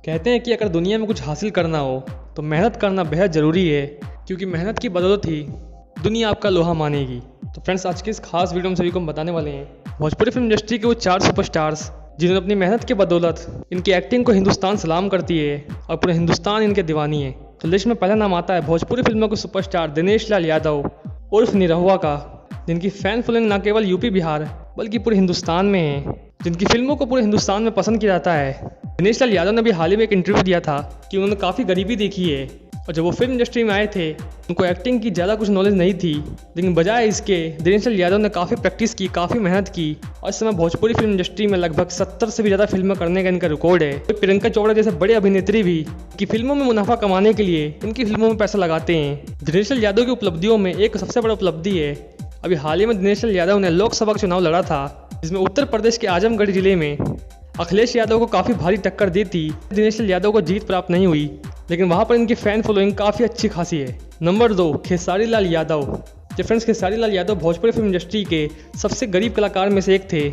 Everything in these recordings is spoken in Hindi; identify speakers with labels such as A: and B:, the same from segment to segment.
A: कहते हैं कि अगर दुनिया में कुछ हासिल करना हो तो मेहनत करना बेहद ज़रूरी है, क्योंकि मेहनत की बदौलत ही दुनिया आपका लोहा मानेगी। तो फ्रेंड्स, आज की इस खास वीडियो में सभी को हम बताने वाले हैं भोजपुरी फिल्म इंडस्ट्री के वो 4 सुपरस्टार्स जिन्होंने अपनी मेहनत की बदौलत इनकी एक्टिंग को हिंदुस्तान सलाम करती है और पूरे हिंदुस्तान इनके दीवानी है। तो लिस्ट में पहला नाम आता है भोजपुरी फिल्मों के सुपरस्टार दिनेश लाल यादव उर्फ निरहुआ का, जिनकी फ़ैन फॉलोइंग न केवल यूपी बिहार बल्कि पूरे हिंदुस्तान में है, जिनकी फिल्मों को पूरे हिंदुस्तान में पसंद किया जाता है। दिनेश लाल यादव ने भी हाल ही में एक इंटरव्यू दिया था कि उन्होंने काफ़ी गरीबी देखी है और जब वो फिल्म इंडस्ट्री में आए थे उनको एक्टिंग की ज़्यादा कुछ नॉलेज नहीं थी, लेकिन बजाय इसके दिनेश लाल यादव ने काफ़ी प्रैक्टिस की, काफ़ी मेहनत की और इस समय भोजपुरी फिल्म इंडस्ट्री में लगभग 70 से भी ज़्यादा फिल्में करने का इनका रिकॉर्ड है। तो प्रियंका चोपड़ा जैसे बड़े अभिनेत्री भी कि फिल्मों में मुनाफा कमाने के लिए इनकी फिल्मों में पैसा लगाते हैं। दिनेश लाल यादव की उपलब्धियों में एक सबसे बड़ा उपलब्धि है, अभी हाल ही में दिनेश लाल यादव ने लोकसभा का चुनाव लड़ा था, जिसमें उत्तर प्रदेश के आजमगढ़ जिले में अखिलेश यादव को काफ़ी भारी टक्कर दी थी। दिनेश लाल यादव को जीत प्राप्त नहीं हुई, लेकिन वहाँ पर इनकी फ़ैन फॉलोइंग काफ़ी अच्छी खासी है। नंबर 2, खेसारी लाल यादव। जो friends, Khesari Lal Yadav Bhojpuri film industry के सबसे गरीब कलाकार में से एक थे।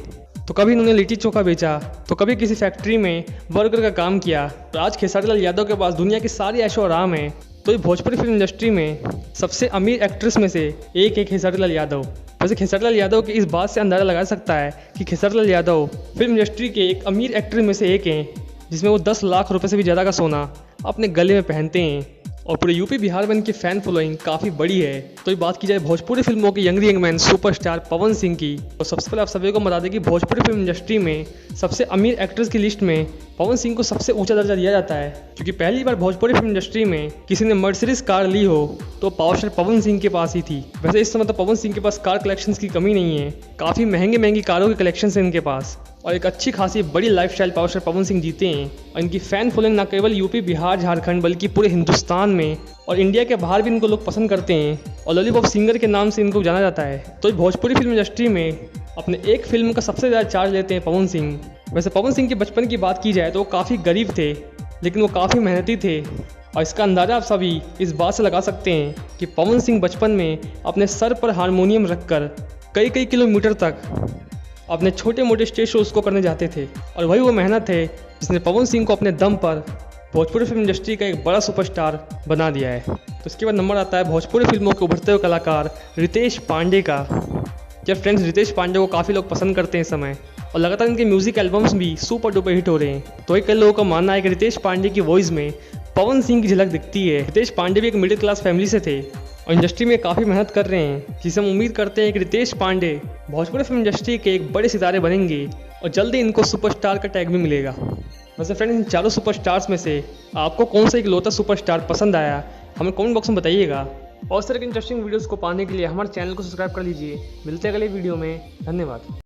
A: तो कभी इन्होंने लिट्टी चोखा बेचा, तो कभी किसी फैक्ट्री में वर्कर का काम किया। तो आज खेसारी लाल यादव के पास दुनिया की सारी ऐशो आराम है। तो ये भोजपुरी फिल्म इंडस्ट्री में सबसे अमीर एक्ट्रेस में से एक है खेसारी लाल यादव। वैसे खेसारी लाल यादव की इस बात से अंदाज़ा लगा सकता है कि खेसारी लाल यादव फिल्म इंडस्ट्री के एक अमीर एक्टर में से एक हैं, जिसमें वो 10 लाख रुपए से भी ज़्यादा का सोना अपने गले में पहनते हैं और पूरे यूपी बिहार में इनकी फ़ैन फॉलोइंग काफ़ी बड़ी है। तो ये बात की जाए भोजपुरी फिल्मों के young man superstar Pawan Singh की, तो सबसे पहले आप सभी को बता दें कि भोजपुरी फिल्म इंडस्ट्री में सबसे अमीर एक्टर्स की लिस्ट में पवन सिंह को सबसे ऊंचा दर्जा दिया जाता है, क्योंकि पहली बार भोजपुरी फिल्म इंडस्ट्री में किसी ने मर्सिडीज कार ली हो तो पावर स्टार पवन सिंह के पास ही थी। वैसे इस समय तो पवन सिंह के पास कार कलेक्शंस की कमी नहीं है, काफ़ी महंगी कारों के कलेक्शन है इनके पास और एक अच्छी खासी बड़ी lifestyle power star Pawan Singh जीते हैं। और इनकी फ़ैन फॉलोइंग न केवल यूपी बिहार झारखंड बल्कि पूरे हिंदुस्तान में और इंडिया के बाहर भी इनको लोग पसंद करते हैं और लॉलीपॉप सिंगर के नाम से इनको जाना जाता है। तो भोजपुरी फिल्म इंडस्ट्री में अपने एक फिल्म का सबसे ज़्यादा चार्ज लेते हैं पवन सिंह। वैसे पवन सिंह के बचपन की बात की जाए तो वो काफ़ी गरीब थे, लेकिन वो काफ़ी मेहनती थे और इसका अंदाज़ा आप सभी इस बात से लगा सकते हैं कि पवन सिंह बचपन में अपने सर पर हारमोनियम रखकर कई किलोमीटर तक अपने छोटे मोटे स्टेज शोज़ को करने जाते थे और वही वो मेहनत है जिसने पवन सिंह को अपने दम पर भोजपुरी फिल्म इंडस्ट्री का एक बड़ा सुपरस्टार बना दिया है। तो इसके बाद नंबर आता है भोजपुरी फिल्मों के उभरते हुए कलाकार रितेश पांडे का। जब फ्रेंड्स, रितेश पांडे को काफ़ी लोग पसंद करते हैं इस समय और लगातार इनके म्यूजिक एल्बम्स भी सुपर डुपर हिट हो रहे हैं। तो कई लोगों का मानना है कि रितेश पांडे की वॉइस में पवन सिंह की झलक दिखती है। रितेश पांडे भी एक मिडिल क्लास फैमिली से थे और इंडस्ट्री में काफ़ी मेहनत कर रहे हैं, जिसे हम उम्मीद करते हैं कि रितेश पांडे भोजपुरी फिल्म इंडस्ट्री के एक बड़े सितारे बनेंगे और जल्दी इनको सुपरस्टार का टैग भी मिलेगा। वैसे फ्रेंड्स, इन चारों सुपरस्टार्स में से आपको कौन सा एक लौता सुपरस्टार पसंद आया, हमें कमेंट बॉक्स में बताइएगा। और इस तरह की इंटरेस्टिंग वीडियोस को पाने के लिए हमारे चैनल को सब्सक्राइब कर लीजिए। मिलते हैं अगले वीडियो में। धन्यवाद।